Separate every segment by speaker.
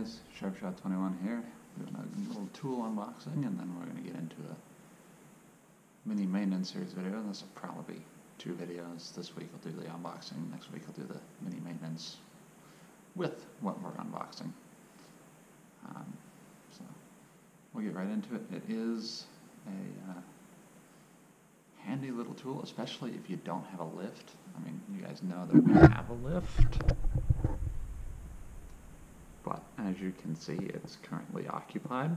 Speaker 1: guys, SharpShot21 here, doing a little tool unboxing, and then we're going to get into a mini maintenance series video, and this will probably be 2 videos. This week I'll do the unboxing, next week I'll do the mini maintenance with what we're unboxing. So we'll get right into it. It is a handy little tool, especially if you don't have a lift. I mean, you guys know that we have a lift, but as you can see, it's currently occupied.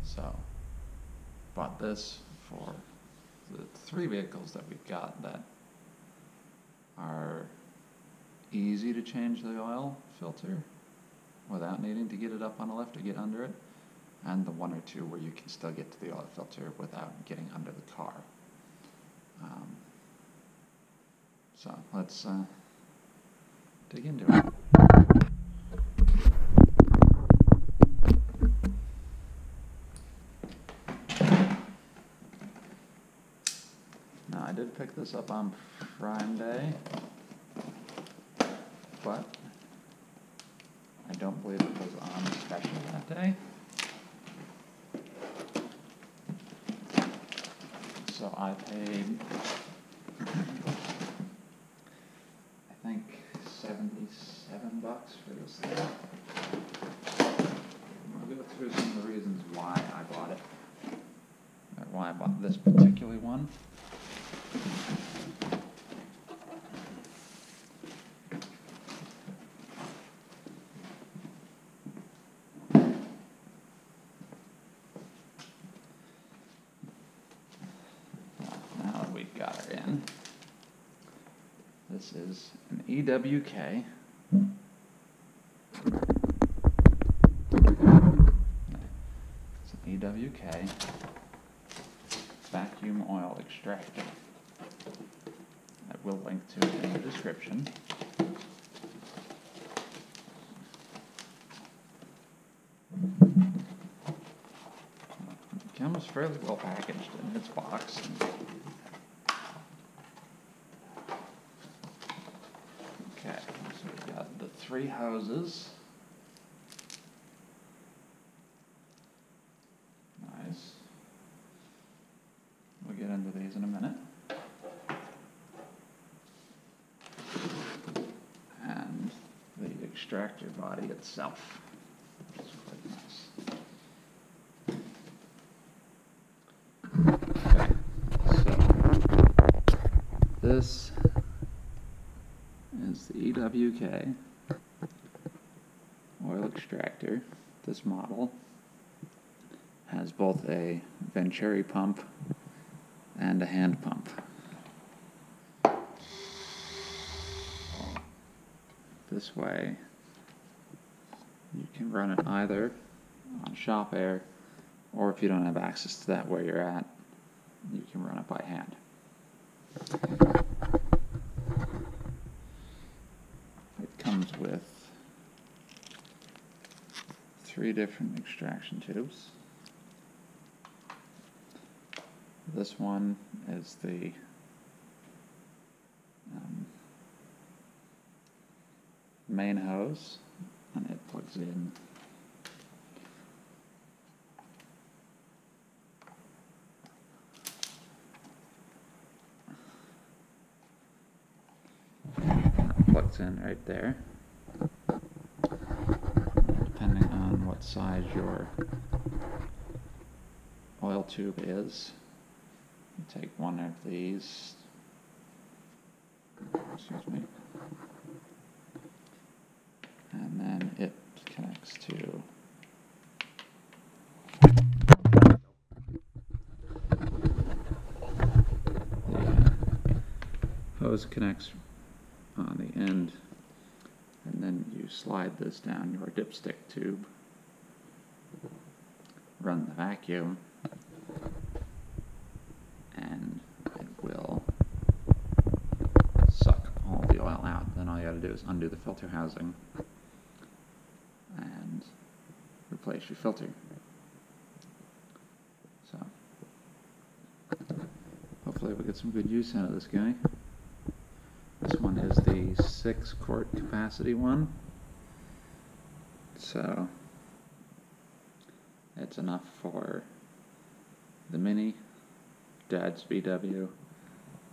Speaker 1: So, bought this for the 3 vehicles that we've got that are easy to change the oil filter without needing to get it up on a lift or get under it, and the 1 or 2 where you can still get to the oil filter without getting under the car. So let's dig into it. Now, I did pick this up on Prime Day, but I don't believe it was on special that day. So I paid, I think, $77 for this thing. I'll go through some of the reasons why I bought it, or why I bought this particular one. Now that we've got her in, this is an EWK. It's an EWK vacuum oil extractor. I will link to it in the description. It comes fairly well packaged in its box. Okay, so we've got the 3 hoses. Nice. We'll get into these in a minute. And the extractor body itself, which is quite nice. Okay, so this is the EWK oil extractor. This model has both a Venturi pump and a hand pump. This way you can run it either on shop air, or if you don't have access to that where you're at, you can run it by hand. It comes with 3 different extraction tubes. This one is the main hose, and it plugs in right there. Depending on what size your oil tube is, you take one of these, excuse me, and then it connects to the hose connects on the end, and then you slide this down your dipstick tube, run the vacuum, and it will suck all the oil out. Then all you gotta do is undo the filter housing and replace your filter. So hopefully we'll get some good use out of this guy. This one one is the 6-quart capacity one. So it's enough for the Mini, Dad's VW,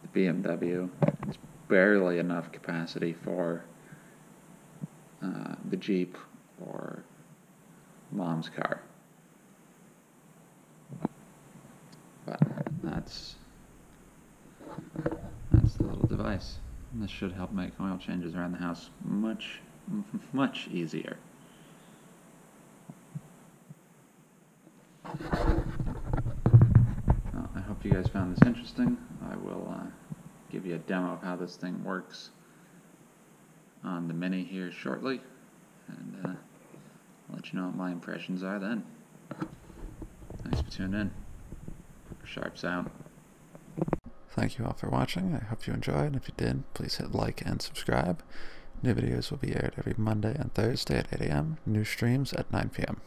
Speaker 1: the BMW. It's barely enough capacity for the Jeep or Mom's car. But that's the little device. And this should help make oil changes around the house much, much easier. Well, I hope you guys found this interesting. I will give you a demo of how this thing works on the Mini here shortly, and I'll let you know what my impressions are then. Thanks for tuning in. Sharps out. Thank you all for watching. I hope you enjoyed. If you did, please hit like and subscribe. New videos will be aired every Monday and Thursday at 8 a.m. New streams at 9 p.m.